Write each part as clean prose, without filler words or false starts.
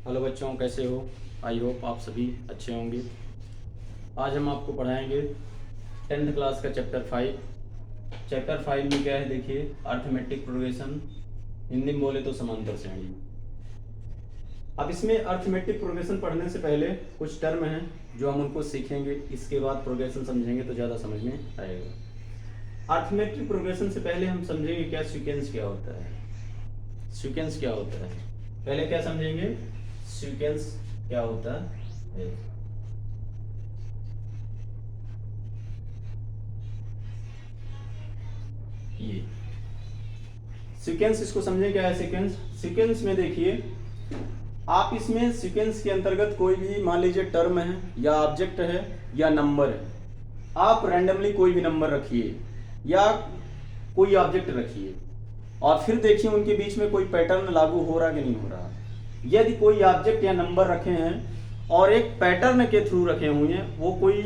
Hello बच्चों, कैसे हो? आई होप आप सभी अच्छे होंगे। आज हम आपको पढ़ाएंगे 10th क्लास का चैप्टर 5 में क्या है, देखिए, अर्थमेटिक प्रोग्रेशन। हिंदी में बोले तो समांतर श्रेणी। अब इसमें अर्थमेटिक प्रोग्रेशन पढ़ने से पहले कुछ टर्म हैं जो हम उनको सीखेंगे, इसके बाद प्रोग्रेशन समझेंगे तो ज़्यादा समझ में आएगा। अर्थमेटिक प्रोग्रेशन से पहले हम समझेंगे क्या सीक्वेंस क्या होता है। सीक्वेंस क्या होता है पहले क्या समझेंगे, सीक्वेंस क्या होता है। ये सीक्वेंस, इसको समझें क्या है सीक्वेंस। सीक्वेंस में देखिए, आप इसमें सीक्वेंस के अंतर्गत कोई भी मान लीजिए टर्म है या ऑब्जेक्ट है या नंबर है, आप रैंडमली कोई भी नंबर रखिए या कोई ऑब्जेक्ट रखिए और फिर देखिए उनके बीच में कोई पैटर्न लागू हो रहा कि नहीं हो रहा। यदि कोई ऑब्जेक्ट या नंबर रखे हैं और एक पैटर्न के थ्रू रखे हुए हैं, वो कोई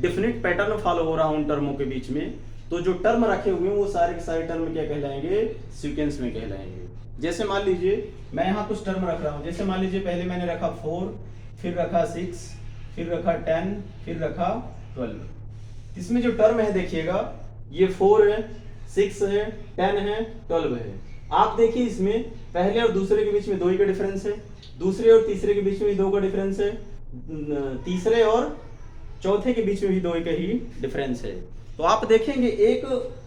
डिफिनिट पैटर्न फॉलो हो रहा है उन टर्मों के बीच में, तो जो टर्म रखे हुए हैं वो सारे के सारे टर्म क्या कहलाएंगे, सीक्वेंस में कहलाएंगे। जैसे मान लीजिए मैं यहाँ कुछ टर्म रख रहा हूँ, जैसे मान लीजिए पहले मैंने रखा 4, फिर रखा 6, फिर रखा 10, फिर रखा 12। इसमें जो टर्म है देखिएगा, ये 4 है, 6 है, 10 है, 12 है। आप देखिए इसमें पहले और दूसरे के बीच में 2 ही का डिफरेंस है, दूसरे और तीसरे के बीच में भी 2 का डिफरेंस है, तीसरे और चौथे के बीच में भी 2 का ही डिफरेंस है। तो आप देखेंगे एक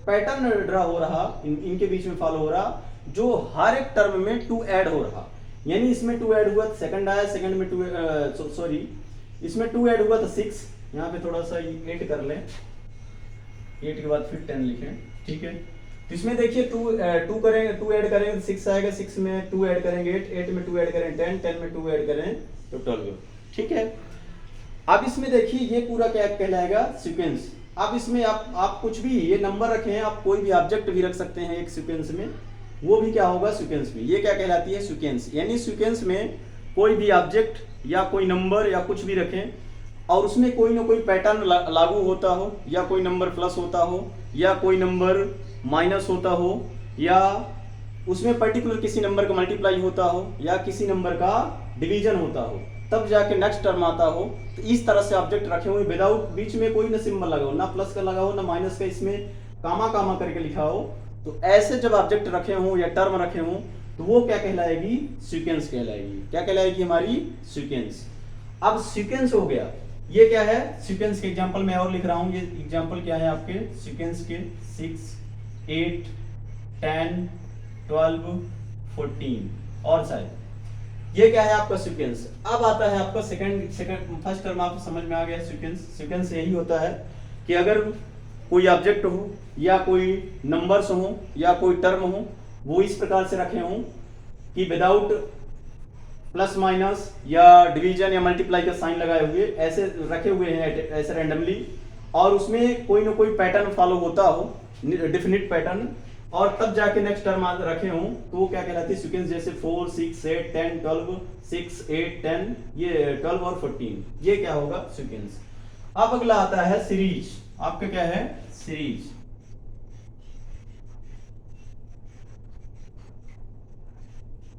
पैटर्न ड्रा हो रहा, इनके बीच में फॉलो हो रहा, जो हर एक टर्म में 2 ऐड हो रहा। यानी इसमें 2 ऐड हुआ तो सेकंड आया, सेकंड में 2 सॉरी इसमें 2 ऐड हुआ तो 6, यहाँ पे थोड़ा सा 8 कर लें, 8 के बाद फिर 10 लिखें, ठीक है। तो इसमें देखिए 2 करेंगे, 2 ऐड करेंगे तो 6 आएगा, 6 में 2 ऐड करेंगे 8, 8 में 2 ऐड करें 10, 10 में 2 ऐड करें तो 12, ठीक है। अब इसमें देखिए ये पूरा क्या कहलाएगा, सीक्वेंस। अब इसमें आप कुछ भी ये नंबर रखे हैं, आप कोई भी ऑब्जेक्ट भी रख सकते हैं एक सीक्वेंस में, वो भी क्या होगा सीक्वेंस में। ये क्या कहलाती है, सीक्वेंस। यानी सीक्वेंस में कोई भी ऑब्जेक्ट या कोई नंबर या कुछ भी रखें और उसमें कोई ना कोई पैटर्न लागू होता हो, या कोई नंबर प्लस होता हो, या कोई नंबर माइनस होता हो, या उसमें पर्टिकुलर किसी नंबर का मल्टीप्लाई होता हो, या किसी नंबर का डिवीजन होता हो, तब जाके नेक्स्ट टर्म आता हो। तो इस तरह से ऑब्जेक्ट रखे हुए विदाउट बीच में कोई ना सिंबल लगा हो, ना प्लस का लगा हो ना माइनस का, इसमें कामा कामा करके लिखा हो, तो ऐसे जब ऑब्जेक्ट रखे हों या टर्म रखे हों तो वो क्या कहलाएगी, सीक्वेंस कहलाएगी। क्या कहलाएगी, हमारी सीक्वेंस। अब सीक्वेंस हो गया, ये क्या है सीक्वेंस के एग्जांपल मैं और लिख रहा हूं। ये एग्जांपल क्या है आपके सीक्वेंस के, 6, 8, 10, 12, 14 और शायद ये क्या है आपका सीक्वेंस। अब आता है आपका फर्स्ट टर्म आपको समझ में आ गया सीक्वेंस। सीक्वेंस यही होता है कि अगर कोई ऑब्जेक्ट हो या कोई नंबर्स हो या कोई टर्म हो, वो इस प्रकार से रखे हों कि विदाउट प्लस माइनस या डिवीजन या मल्टीप्लाई का साइन लगाए हुए ऐसे रखे हुए हैं, ऐसे रैंडमली, और उसमें कोई ना कोई पैटर्न फॉलो होता हो, डिफिनिट पैटर्न, और तब जाके नेक्स्ट टर्म रखे हों तो वो क्या कहलाती है, सीक्वेंस। जैसे 4, 6, 8, 10, 12, 6, 8, 10, ये 12 और 14, ये क्या होगा, सीक्वेंस। अब अगला आता है सीरीज। आपका क्या है, सीरीज।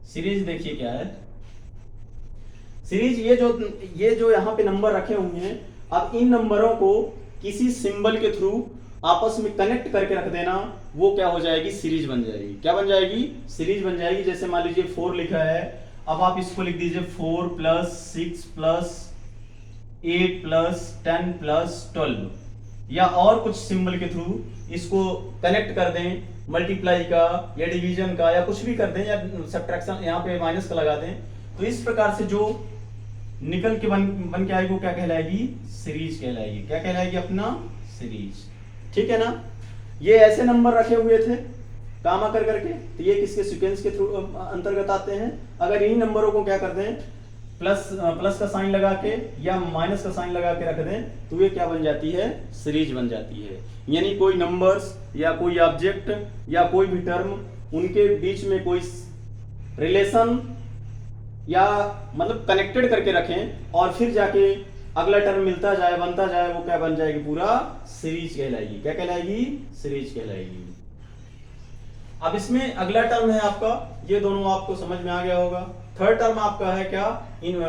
सीरीज देखिए क्या है सीरीज। ये जो यहाँ पे नंबर रखे हुए हैं, अब इन नंबरों को किसी सिंबल के थ्रू आपस में कनेक्ट करके रख देना, वो क्या हो जाएगी, सीरीज बन जाएगी। क्या बन जाएगी, सीरीज बन जाएगी। जैसे मान लीजिए 4 लिखा है, अब आप इसको लिख दीजिए 4 + 6 + 8 + 10 + 12, या और कुछ सिंबल के थ्रू इसको कनेक्ट कर दें, मल्टीप्लाई का या डिवीजन का या कुछ भी कर दें, या सब्ट्रैक्शन यहाँ पे माइनस का लगा दें। तो इस प्रकार से जो निकल के बन के आएगी वो क्या कहलाएगी, सीरीज कहलाएगी। क्या कहलाएगी, अपना सीरीज, ठीक है ना। ये ऐसे नंबर रखे हुए थे कामा कर करके, तो ये किसके, सीक्वेंस के थ्रू अंतर्गत आते हैं। अगर इन्हीं नंबरों को क्या कर दें, प्लस का साइन लगा के या माइनस का साइन लगा के रख दें, तो ये क्या बन जाती है, सीरीज बन जाती है। यानी कोई नंबर्स या कोई ऑब्जेक्ट या कोई भी टर्म, उनके बीच में कोई रिलेशन या मतलब कनेक्टेड करके रखें और फिर जाके अगला टर्म मिलता जाए, बनता जाए, वो क्या बन जाएगी, पूरा सीरीज कहलाएगी। क्या कहलाएगी, सीरीज कहलाएगी। अब इसमें अगला टर्म है आपका, ये दोनों आपको समझ में आ गया होगा। थर्ड टर्म आपका है क्या, इन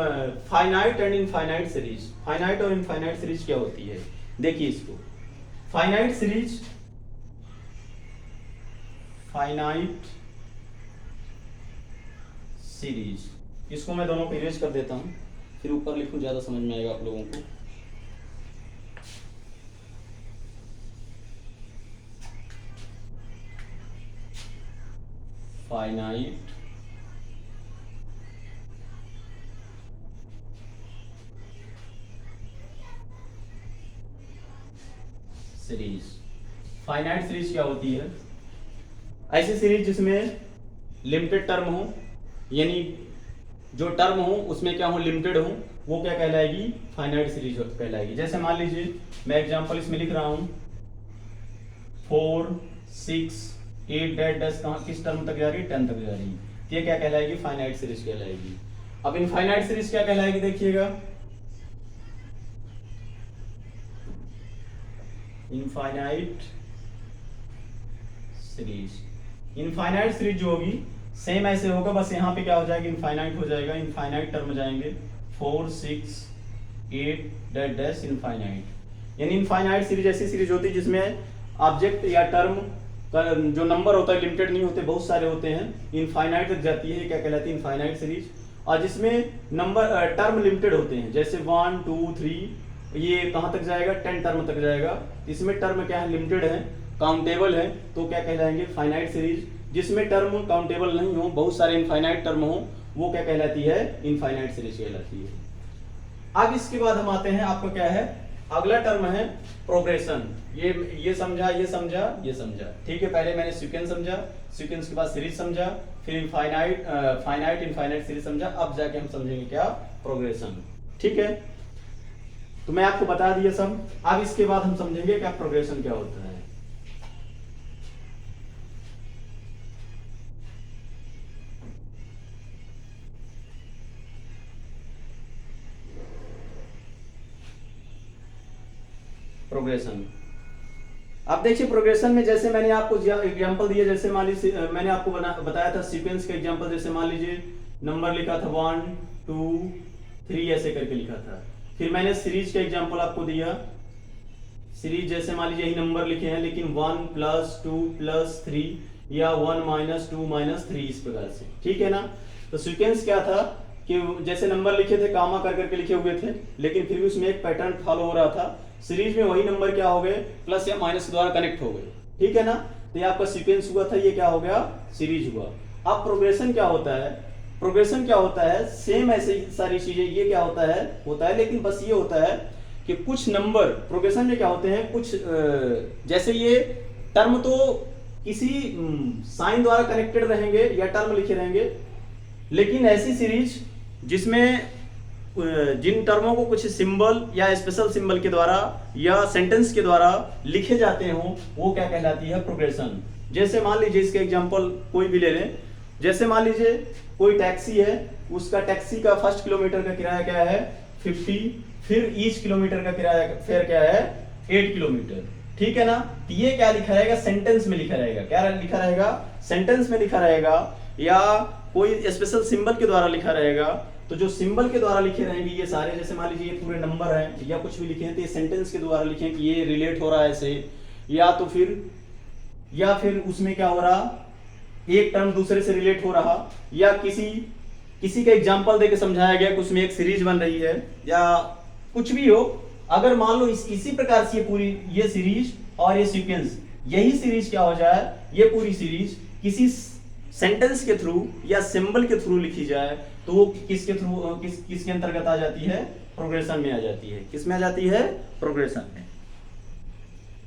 finite and infinite series. Finite और इनफाइनाइट सीरीज क्या होती है, देखिए इसको। फाइनाइट सीरीज, फाइनाइट सीरीज, इसको मैं दोनों को इरेज कर देता हूं, फिर ऊपर लिखूं, ज्यादा समझ में आएगा आप लोगों को। Finite series. फाइनाइट सीरीज क्या होती है, ऐसी सीरीज जिसमें लिमिटेड टर्म हो, यानी जो टर्म हो उसमें क्या हो, लिमिटेड हो, वो क्या कहलाएगी, फाइनाइट सीरीज कहलाएगी। जैसे मान लीजिए मैं एग्जांपल इसमें लिख रहा हूं 4 6 8 डैश डैश, कहां किस टर्म तक जा रही है, 10 तक जा रही है, ये क्या कहलाएगी, फाइनाइट सीरीज कहलाएगी। अब इनफाइनाइट सीरीज क्या कहलाएगी, देखिएगा, इनफाइनाइट सीरीज। इनफाइनाइट सीरीज जो होगी सेम ऐसे होगा, बस यहाँ पे क्या हो जाएगा, इनफाइनाइट हो जाएगा, इनफाइनाइट टर्म जाएंगे 4 6 8 डैश डैश इनफाइनाइट। यानी इनफाइनाइट सीरीज ऐसी सीरीज होती है जिसमें ऑब्जेक्ट या टर्म का जो नंबर होता है लिमिटेड नहीं होते, बहुत सारे होते हैं, इनफाइनाइट तक जाती है, क्या कहलाती है, इनफाइनाइट सीरीज। और जिसमें नंबर टर्म लिमिटेड होते हैं, जैसे 1 2 3, ये कहाँ तक जाएगा, 10 टर्म तक जाएगा, इसमें टर्म क्या है, लिमिटेड है, काउंटेबल है, तो क्या कहलाएंगे, फाइनाइट सीरीज। जिसमें टर्म काउंटेबल नहीं हो, बहुत सारे इनफाइनाइट टर्म हो, वो क्या कहलाती है, इनफाइनाइट सीरीज कहलाती है। अब इसके बाद हम आते हैं, आपका क्या है, अगला टर्म है प्रोग्रेशन। ये समझा, ये समझा, ये समझा, ठीक है। पहले मैंने सीक्वेंस समझा, सीक्वेंस के बाद सीरीज समझा, फिर फाइनाइट इनफाइनाइट सीरीज समझा, अब जाके हम समझेंगे क्या, प्रोग्रेशन, ठीक है। तो मैं आपको बता दिया सब, अब इसके बाद हम समझेंगे क्या प्रोग्रेशन क्या होता है। प्रोग्रेशन, अब देखिए प्रोग्रेशन में जैसे मैंने आपको एग्जांपल दिया, जैसे मान लीजिए मैंने आपको बताया था सीक्वेंस का एग्जांपल, जैसे मान लीजिए नंबर लिखा था 1 2 3 ऐसे करके लिखा था। फिर मैंने सीरीज का एग्जांपल आपको दिया, सीरीज जैसे मान लीजिए यही नंबर लिखे हैं, लेकिन 1 + 2 + 3 या 1 - 2 - 3 इस प्रकार से, ठीक है ना। तो सीक्वेंस क्या था कि जैसे नंबर लिखे थे कामा कर करके लिखे हुए थे, लेकिन फिर भी उसमें एक पैटर्न फॉलो हो रहा था। सीरीज में वही नंबर क्या हो गए, प्लस या माइनस द्वारा कनेक्ट हो गए, ठीक है ना। तो ये आपका सीक्वेंस हुआ था, ये क्या हो गया, सीरीज हुआ। अब प्रोग्रेशन क्या होता है, प्रोग्रेशन क्या होता है, सेम ऐसे ही सारी चीजें, ये क्या होता है, लेकिन बस ये होता है कि कुछ नंबर प्रोग्रेशन में क्या होते हैं, कुछ जैसे ये टर्म तो किसी साइन द्वारा कनेक्टेड रहेंगे या टर्म लिखे रहेंगे, लेकिन ऐसी सीरीज जिसमें जिन टर्मों को कुछ सिंबल या स्पेशल सिंबल के द्वारा या सेंटेंस के द्वारा लिखे जाते हो, वो क्या कहलाती है, प्रोग्रेशन। जैसे मान लीजिए इसके एग्जांपल कोई भी ले लें, जैसे मान लीजिए कोई टैक्सी है, उसका टैक्सी का फर्स्ट किलोमीटर का किराया क्या है, 50, फिर ईच किलोमीटर का किराया फेयर क्या है, 8 किलोमीटर, ठीक है ना। तो ये क्या लिखा रहेगा, सेंटेंस में लिखा रहेगा, क्या लिखा रहेगा, सेंटेंस में लिखा रहेगा, या कोई स्पेशल सिंबल के द्वारा लिखा रहेगा। तो जो सिंबल के द्वारा लिखे रहेंगे ये सारे, जैसे मान लीजिए ये पूरे नंबर हैं या कुछ भी लिखे हैं, तो ये सेंटेंस के द्वारा लिखे हैं कि ये रिलेट हो रहा है ऐसे, या तो फिर उसमें क्या हो रहा, एक टर्म दूसरे से रिलेट हो रहा, या किसी का एग्जांपल देके समझाया गया कि उसमें एक सीरीज बन रही है, या कुछ भी हो। अगर मान लो इसी प्रकार से ये सीरीज और ये सीक्वेंस, यही सीरीज क्या हो जाए, ये पूरी सीरीज किसी सेंटेंस के थ्रू या सिंबल के थ्रू लिखी जाए, तो वो किसके थ्रू किसके अंतर्गत आ जाती है, प्रोग्रेशन में आ जाती है। किस में आ जाती है, प्रोग्रेशन में।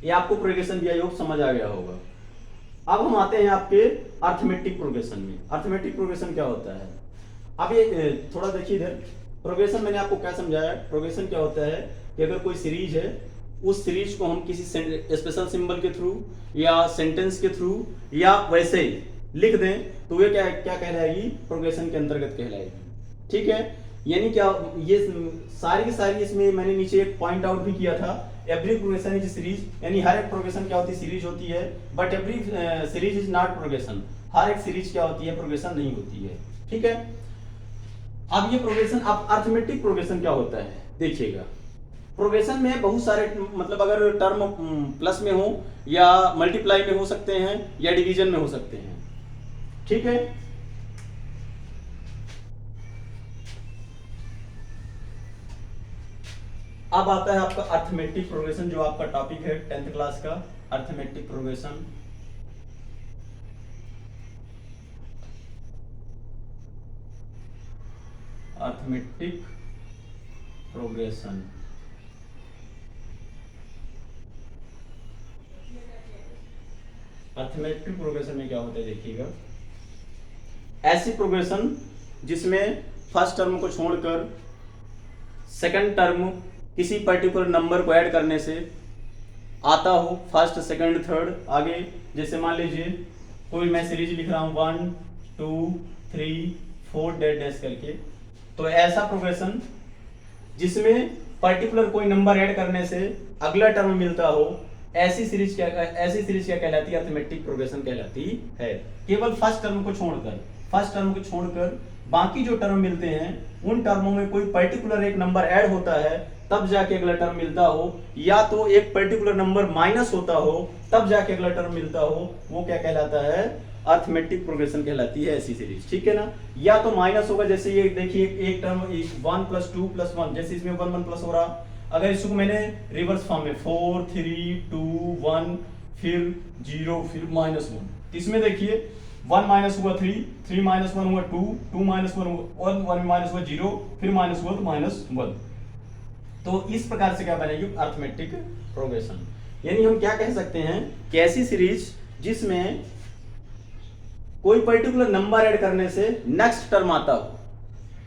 ये आपको प्रोग्रेशन भी योग समझ आ गया होगा। अब हम आते हैं आपके अर्थमेटिक प्रोग्रेशन में। अर्थमेटिक प्रोग्रेशन क्या होता है, अब ये थोड़ा देखिए इधर। प्रोग्रेशन मैंने आपको क्या समझाया, प्रोग्रेशन क्या होता है कि अगर कोई सीरीज है, उस सीरीज को हम किसी स्पेशल सिंबल के थ्रू या सेंटेंस के थ्रू या वैसे ही लिख दें, तो ये क्या कहलाएगी, प्रोग्रेशन के अंतर्गत कहलाएगी। ठीक है, यानी क्या, ये सारी की सारी, इसमें मैंने नीचे एक पॉइंट आउट भी किया था, एवरी प्रोग्रेशन इज सीरीज, यानी हर एक प्रोग्रेशन क्या होती है, सीरीज होती है, but every series is not progression, हर एक सीरीज क्या होती है, प्रोग्रेशन नहीं होती है। ठीक है, अब ये प्रोग्रेशन, अब अर्थमेटिक प्रोग्रेशन क्या होता है देखिएगा। प्रोग्रेशन में बहुत सारे, मतलब अगर टर्म प्लस में हो या मल्टीप्लाई में हो सकते हैं या डिवीजन में हो सकते हैं। ठीक है, अब आता है आपका अर्थमेटिक प्रोग्रेशन, जो आपका टॉपिक है 10th क्लास का, arithmetic progression. Arithmetic progression, arithmetic progression में क्या होता है देखिएगा, ऐसी प्रोग्रेशन जिसमें फर्स्ट टर्म को छोड़कर सेकंड टर्म किसी पर्टिकुलर नंबर को ऐड करने से आता हो, फर्स्ट सेकंड थर्ड आगे, जैसे मान लीजिए कोई मैं सीरीज लिख रहा हूं 1 2 3 4 डैश डैश करके, तो ऐसा प्रोग्रेशन जिसमें पर्टिकुलर कोई नंबर ऐड करने से अगला टर्म मिलता हो, ऐसी सीरीज क्या कहलाती है, अर्थमेटिक प्रोग्रेशन कहलाती है। केवल फर्स्ट टर्म को छोड़कर बाकी जो टर्म मिलते हैं उन टर्मों में कोई पर्टिकुलर एक नंबर ऐड होता है तब जाके अगला टर्म मिलता हो, या तो एक पर्टिकुलर नंबर माइनस होता हो तब जाके अगला टर्म मिलता हो, वो क्या कहलाता है, अर्थमेटिक प्रोग्रेशन कहलाती है ऐसी सीरीज। ठीक है ना, या तो माइनस होगा, जैसे ये देखिए एक टर्म 1 + 2 + 1, जैसे इसमें 1 1 प्लस हो रहा, अगर इसको मैंने रिवर्स फॉर्म में 4 3 2 1 फिर 0 फिर -1, इसमें देखिए 1 माइनस हुआ 3 3 माइनस 1 हुआ 2 2 माइनस 1 हुआ 1 1 माइनस हुआ 0 फिर माइनस हुआ तो -1। तो इस प्रकार से क्या बनेगी, अर्थमेटिक प्रोग्रेशन। यानी हम क्या कह सकते हैं कि ऐसी सीरीज जिसमें कोई पर्टिकुलर नंबर ऐड करने से नेक्स्ट टर्म आता हो।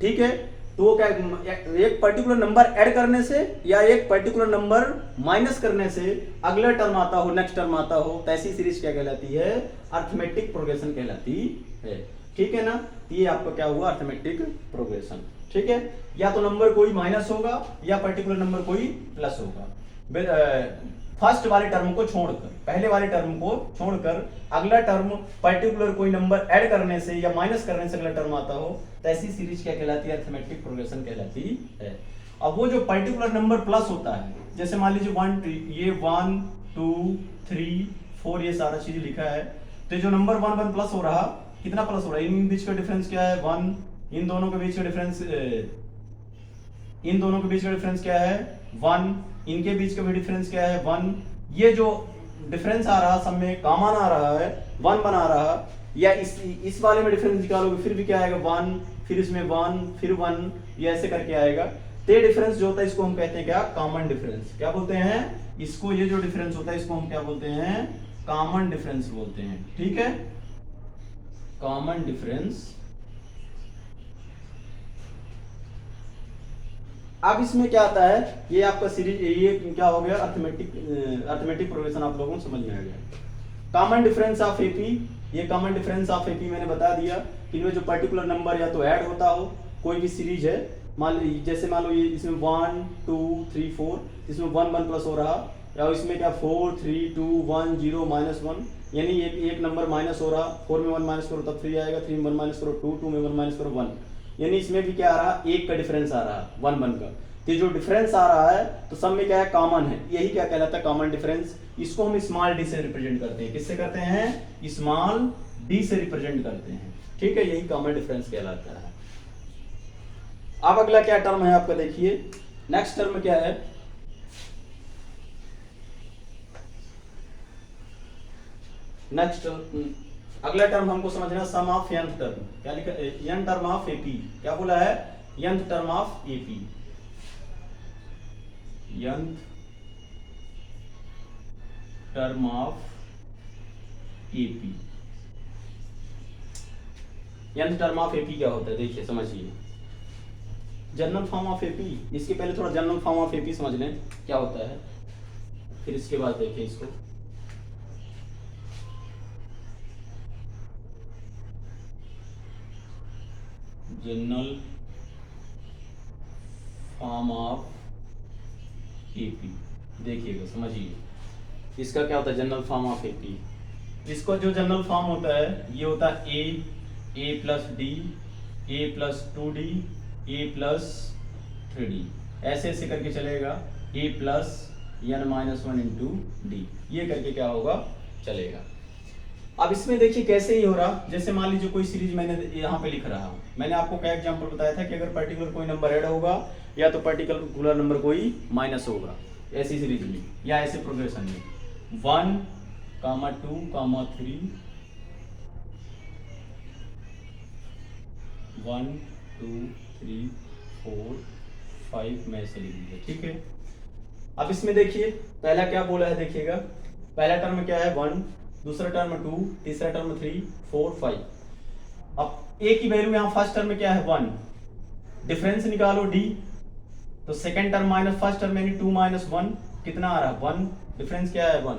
ठीक है, तो वो क्या, एक पर्टिकुलर नंबर ऐड करने से या एक पर्टिकुलर नंबर माइनस करने से अगला टर्म आता हो, नेक्स्ट टर्म आता हो, तो ऐसी सीरीज क्या कहलाती है, अर्थमेटिक प्रोग्रेशन कहलाती है। ठीक है ना, ये आपका क्या हुआ, अर्थमेटिक प्रोग्रेशन। ठीक है, या तो नंबर कोई माइनस होगा या पर्टिकुलर नंबर कोई प्लस होगा, फर्स्ट वाले टर्म को छोड़कर, पहले वाले टर्म को छोड़कर अगला टर्म पर्टिकुलर कोई नंबर ऐड करने से या माइनस करने से अगला टर्म आता हो, तो ऐसी सीरीज क्या कहलाती है, अर्थमेटिक प्रोग्रेशन कहलाती है। अब वो जो पर्टिकुलर नंबर प्लस होता है, जैसे मान लीजिए 1 2 3 4 ये सारा चीज लिखा है, तो जो नंबर 1 1 प्लस हो रहा, कितना प्लस हो रहा है, इन बीच का डिफरेंस क्या है 1, इन दोनों के बीच का डिफरेंस क्या है 1, इनके बीच का भी डिफरेंस क्या है 1, ये जो डिफरेंस आ रहा सब में कॉमन आ रहा है 1 बना रहा, या इस वाले में डिफरेंस निकालोगे फिर भी क्या आएगा 1, फिर इसमें 1 फिर 1, ये ऐसे करके आएगा। तो ये डिफरेंस जो होता है इसको हम कहते हैं क्या, कॉमन डिफरेंस। क्या बोलते हैं इसको, ये जो डिफरेंस होता है इसको हम क्या बोलते हैं, कॉमन डिफरेंस बोलते हैं। ठीक है, कॉमन डिफरेंस। अब इसमें क्या आता है, ये आपका सीरीज, ये क्या हो गया, अर्थमेटिक प्रोग्रेशन आप लोगों को समझ में आ गया। कॉमन डिफरेंस ऑफ एपी, ये कॉमन डिफरेंस ऑफ एपी मैंने बता दिया कि इनमें जो पर्टिकुलर नंबर या तो ऐड होता हो, कोई भी सीरीज है, जैसे मान लो ये इसमें 1 2 3 4, इसमें 1 1 प्लस हो रहा, या इसमें क्या 4 3 2 1 0 -1, यानी एक नंबर माइनस हो रहा, 4 में 1 माइनस करो तब 3 आएगा, 3 में 1 माइनस करो 2 2 में 1 माइनस करो 1, यानी इसमें भी क्या आ रहा, एक का डिफरेंस आ रहा 1 1 का। तो जो डिफरेंस आ रहा है तो सब में क्या है, कॉमन है, यही क्या कहलाता है, कॉमन डिफरेंस। इसको हम स्मॉल डी से रिप्रेजेंट करते हैं, किससे करते हैं, स्मॉल डी से रिप्रेजेंट करते हैं। ठीक है, यही कॉमन डिफरेंस कहलाता है। अब अगला क्या टर्म है आपका, देखिए नेक्स्ट टर्म क्या है, नेक्स्ट अगला टर्म हमको समझना, सम ऑफ nth टर्म। क्या लिखा, n टर्म ऑफ एपी, क्या बोला है, nth term of AP, nth term of AP. nth term of AP क्या होता है, देखिए समझिए, जनरल फॉर्म ऑफ एपी, इसके पहले थोड़ा जनरल फॉर्म ऑफ एपी समझ लें क्या होता है, फिर इसके बाद देखें इसको। General form of AP. देखिएगा, समझिए, इसका क्या होता है जनरल फॉर्म ऑफ एपी। इसको जो जनरल फॉर्म होता है ये होता है ए प्लस डी, ए प्लस 2d, ए प्लस 3d, ऐसे ऐसे करके चलेगा, ए प्लस n-1 इंटू डी, ये करके क्या होगा चलेगा। अब इसमें देखिए कैसे ही हो रहा, जैसे मान लीजिए कोई सीरीज मैंने यहाँ पे लिख रहा हूँ, मैंने आपको क्या एग्जांपल बताया था कि अगर पर्टिकुलर कोई नंबर ऐड होगा या तो पर्टिकुलर नंबर कोई माइनस होगा, ऐसी सीरीज में या ऐसे प्रोग्रेशन में 1, 2, 3, 1, 2, 3, 4, 5 में ऐसे लिख दिया, ठीक है। अब इसमें देखिए पहला क्या बोला है, देखिएगा पहला टर्म क्या है 1, दूसरा टर्म 2, तीसरा टर्म 3, 4, 5। अब ए की वैल्यू यहाँ फर्स्ट टर्म में क्या है 1, डिफरेंस निकालो डी, तो second term minus first term यानी 2 माइनस 1 कितना आ रहा है 1, डिफरेंस क्या है 1।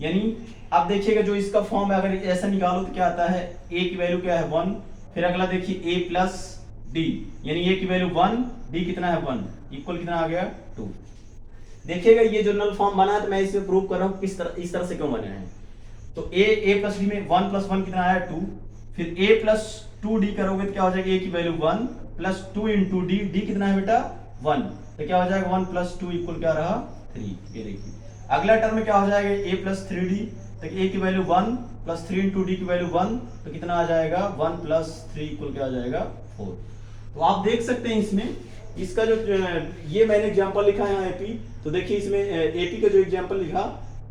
यानी अब देखिएगा जो इसका फॉर्म है, अगर ऐसा निकालो तो क्या आता है, ए की वैल्यू क्या है 1, फिर अगला देखिए ए प्लस डी, यानी ए की वैल्यू 1, डी कितना है 1, इक्वल कितना आ गया 2। देखिएगा ये जो नल फॉर्म बना है तो मैं इसे प्रूव कर रहा हूँ किस तरह, इस तरह से क्यों बने हैं। तो ए प्लस डी में 1 प्लस 1 कितना आया 2, फिर ए प्लस 2d करोगे तो क्या हो जाएगा, ए की value 1 plus 2 into D, D कितना है बेटा 1, तो क्या हो जाएगा 1 प्लस 2 इक्वल क्या रहा 3। ये देखिए अगला टर्म में क्या हो जाएगा ए प्लस 3d, तो ए की वैल्यू 1 प्लस 3 इंटू डी की वैल्यू 1, तो कितना आ जाएगा 1 प्लस 3 इक्वल क्या आ जाएगा 4। तो आप देख सकते हैं इसमें इसका जो ये मैंने एग्जांपल लिखा है यहाँ एपी, तो देखिए इसमें एपी का जो एग्जांपल लिखा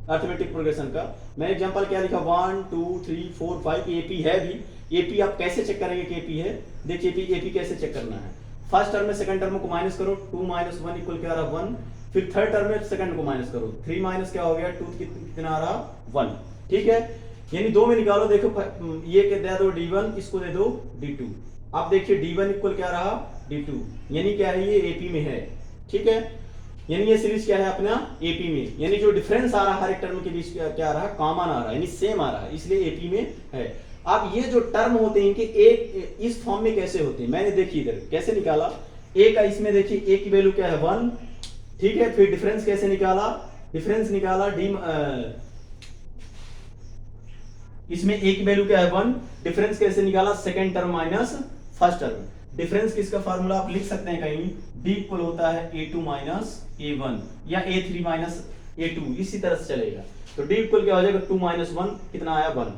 अर्थमेटिक प्रोग्रेशन का, मैं एग्जांपल क्या लिखा 1 2 3 4 5 एपी है भी। एपी आप कैसे चेक करेंगे कि एपी है, देखिए एपी कैसे चेक करना है, फर्स्ट टर्म में सेकंड टर्म को माइनस करो, 2 माइनस 1 इक्वल क्या आ रहा 1, फिर थर्ड टर्म में सेकंड को माइनस करो, 3 माइनस क्या हो गया 2 कितना आ रहा 1, ठीक है। यानी दो में निकालो, देखो ये के दे दो d1, इसको दे दो d2, आप देखिए d1 इक्वल क्या रहा d2, यानी क्या है ये एपी में है, ठीक है। यानी ये सीरीज क्या है अपना एपी में, यानी जो डिफरेंस आ रहा है हर एक टर्म के बीच क्या आ रहा है, कॉमन आ रहा है, यानी सेम आ रहा है, इसलिए एपी में है। अब ये जो टर्म होते हैं इनके एक इस फॉर्म में कैसे होते हैं, मैंने देखिए इधर कैसे निकाला, ए का इसमें देखिए ए की वैल्यू क्या है 1, ठीक है। फिर डिफरेंस कैसे निकाला, डिफरेंस निकाला डी, इसमें ए की वैल्यू क्या है 1, डिफरेंस कैसे निकाला second term minus first term. Difference किसका फार्मूला आप लिख सकते हैं कहीं, d इक्वल होता है a2 माइनस a1 या a3 माइनस a2, इसी तरह से चलेगा। तो d इक्वल क्या हो जाएगा 2 माइनस 1 कितना आया 1।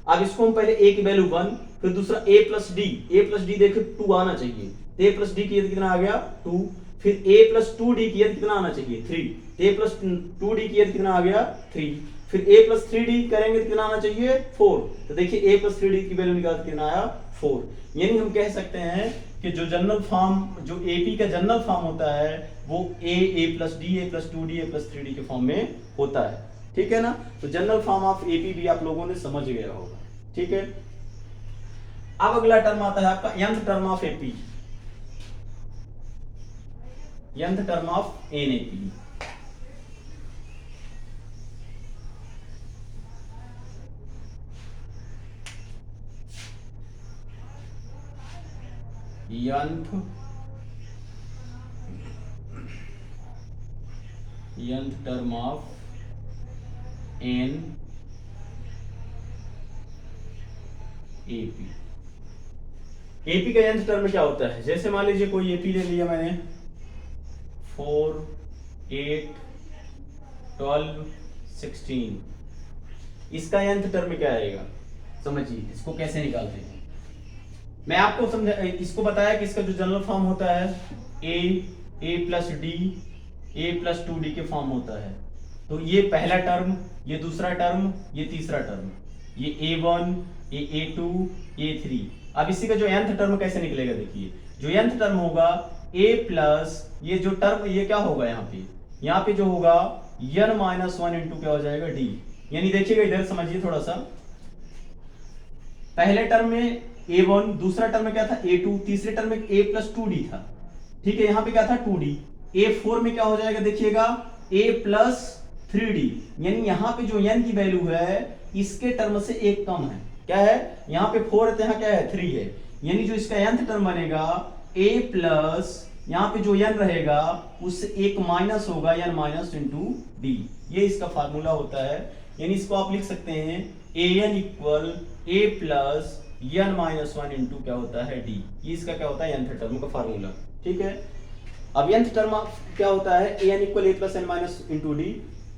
अब इसको हम पहले a की वैल्यू 1, फिर दूसरा a प्लस डी देखो 2 आना चाहिए, तो a प्लस डी की कितना आ गया 2, फिर a प्लस 2d की कितना आना चाहिए 3, तो a प्लस 2d की कितना आ गया 3, फिर a प्लस 3d करेंगे तो कितना आना चाहिए 4, तो देखिए a प्लस 3d की वैल्यू निकाल कितना आया 4। यानी हम कह सकते हैं कि जो जनरल फॉर्म, जो एपी का जनरल फॉर्म होता है वो ए प्लस डी, ए प्लस 2d, ए प्लस 3d के फॉर्म में होता है, ठीक है ना। तो जनरल फॉर्म ऑफ एपी भी आप लोगों ने समझ गया होगा, ठीक है। अब अगला टर्म आता है आपका nth term of AP, nth term of NAP. nth term of an AP. AP का nth टर्म क्या होता है, जैसे मान लीजिए कोई एपी ले लिया मैंने 4 8 12 16, इसका nth टर्म क्या आएगा, समझिए इसको कैसे निकालते हैं। मैं आपको समझा, इसको बताया कि इसका जो जनरल फॉर्म होता है ए प्लस डी, ए प्लस 2d के फॉर्म होता है। तो ये पहला टर्म, ये दूसरा टर्म, ये तीसरा टर्म, ये a1, ये a2, a3। अब इसी का जो nth टर्म कैसे निकलेगा, देखिए जो nth टर्म होगा a प्लस ये जो टर्म ये क्या होगा यहाँ पे जो होगा n-1 इंटू क्या हो जाएगा d। यानी देखिएगा इधर समझिए थोड़ा सा, पहले टर्म में a1, दूसरा टर्म में क्या था a2, तीसरे टर्म में a प्लस 2d था, ठीक है। यहाँ पे क्या था 2d, a4 में क्या हो जाएगा देखिएगा a प्लस 3d, यानी यहाँ पे जो n की वैल्यू है इसके टर्म से एक कम है, क्या है यहाँ पे 4 है तो यहाँ क्या है 3 है, यानी जो इसका nth टर्म बनेगा a प्लस यहाँ पे जो n रहेगा उससे एक माइनस होगा n माइनस इंटू डी, ये इसका फार्मूला होता है। यानी इसको आप लिख सकते हैं an equal a plus n minus one into क्या होता है डी, ये इसका क्या होता है nth टर्म का फार्मूला। ठीक है, अब nth टर्म क्या होता है an equal a plus n minus into D.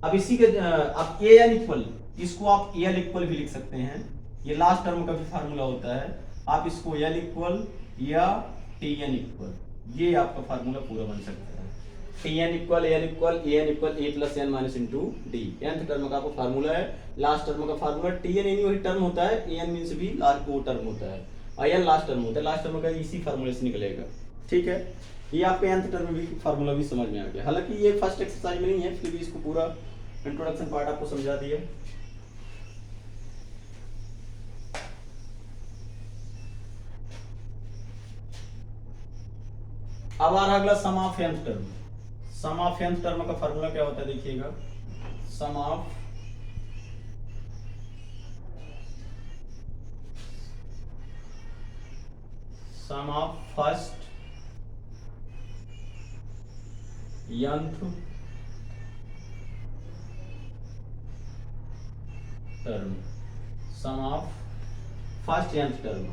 अब इसी के अब an इक्वल, इसको आप al इक्वल भी लिख सकते हैं, ये लास्ट टर्म का भी फार्मूला होता है। आप इसको l इक्वल या tn इक्वल, ये आपका फार्मूला पूरा बन सकता है। tn equal l equal an equal a plus n minus into D, nth term का आपका फार्मूला है। लास्ट टर्म का फार्मूला tn यानी वही टर्म होता है, an मींस भी लास्ट वो टर्म होता है, और n लास्ट टर्म होता है। लास्ट टर्म का इसी फार्मूले से निकलेगा। ठीक है, ये आपके nth टर्म में भी फार्मूला भी समझ में आ गया। हालांकि ये फर्स्ट एक्सरसाइज में नहीं है, फिर भी इसको पूरा इंट्रोडक्शन पार्ट आपको समझा दिया। अब आ रहा अगला sum of nth term. Sum of nth term का फार्मूला क्या होता है देखिएगा, sum of first nth term, sum of first nth term,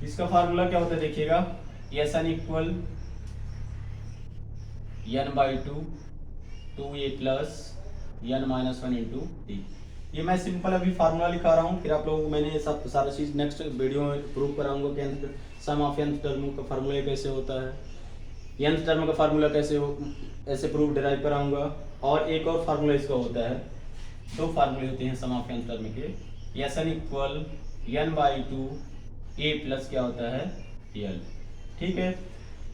इसका फार्मूला क्या होता है देखिएगा, n equal n by two A plus n minus one into D. ये मैं सिंपल अभी फार्मूला लिखा रहा हूँ, फिर आप लोगों को मैंने सब सारा चीज नेक्स्ट वीडियो में प्रूव कराऊंगा कि सम ऑफ nth टर्म का फार्मूला कैसे होता है, nth टर्म का फार्मूला कैसे हो, ऐसे प्रूफ डिराइव कराऊंगा। और एक और फार्मूला इसका होता है, दो फार्मूले होते हैं सम ऑफ nth टर्म के, n equal n by two A plus क्या होता है एल। ठीक है,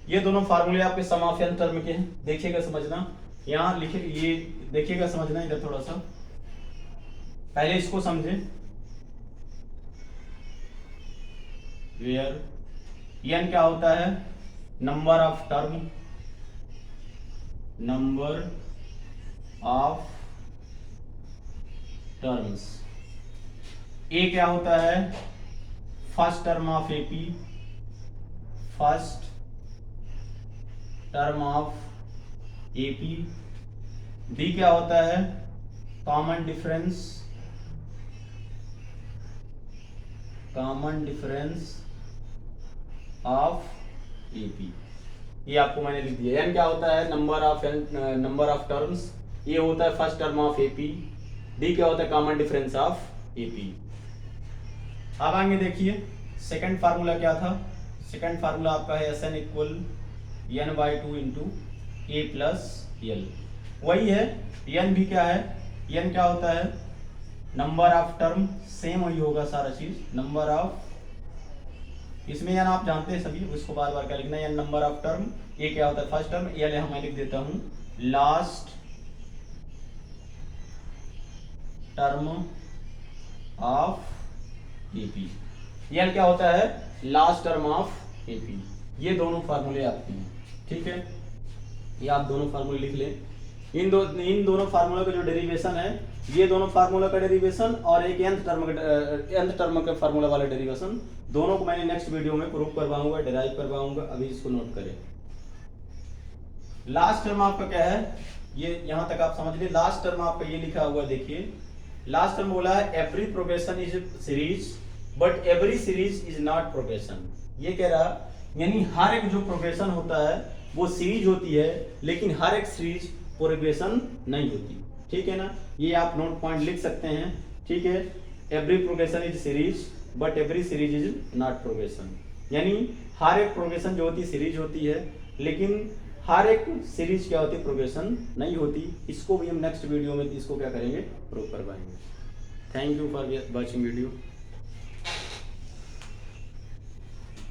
ये दोनों फार्मूले आपके सम ऑफ nth टर्म के हैं। देखिएगा समझना, यहाँ लिखे, ये देखिएगा समझना, इधर थोड़ा सा पहले इसको समझे। वेयर n क्या होता है, number of term, number of terms. A क्या होता है, first term of AP, first term of AP. D क्या होता है, common difference, common difference of AP, ये आपको मैंने लिख दिया। एन क्या होता है, नंबर ऑफ टर्म्स, ये होता है first term of AP. D क्या होता है, कॉमन डिफरेंस ऑफ एपी। अब आगे देखिए सेकंड फार्मूला क्या था, सेकंड फार्मूला आपका है s n equal n by two into a plus l, वही है। n भी क्या है, n क्या होता है, नंबर ऑफ टर्म, सेम वही होगा सारा चीज, नंबर ऑफ, इसमें n आप जानते हैं सभी, उसको बार बार क्या लिखना है, n नंबर ऑफ टर्म, ए क्या होता है फर्स्ट टर्म, एल मैं लिख देता हूं last term of AP. L क्या होता है, लास्ट टर्म ऑफ एपी। ये दोनों फार्मूले आपके हैं। ठीक है, ये आप दोनों फार्मूले लिख लें। इन दोनों फार्मूला का जो डेरिवेशन है, ये दोनों फार्मूला का डेरिवेशन और एक nth टर्म का फार्मूला वाला डेरिवेशन, दोनों को मैंने नेक्स्ट वीडियो में प्रूव करवाऊंगा, डिराइव करवाऊंगा। अभी इसको नोट करें। लास्ट टर्म आपका क्या है, ये यहां तक आप समझ लिए। लास्ट टर्म आपका ये लिखा हुआ देखिए, लास्ट टर्म बोला है every progression is series but every series is not progression. ये कह रहा यानी हर एक जो प्रोग्रेशन होता है वो सीरीज होती है, लेकिन हर एक सीरीज प्रोग्रेशन नहीं होती। ठीक है ना, ये आप नोट पॉइंट लिख सकते हैं। ठीक है, every progression is series but every series is not progression, यानी हर एक प्रोग्रेशन जो होती है सीरीज होती है, लेकिन हर एक सीरीज क्या होती है, प्रोग्रेशन नहीं होती। इसको भी हम नेक्स्ट वीडियो में इसको क्या करेंगे, प्रूव करवाएंगे। Thank you for watching video.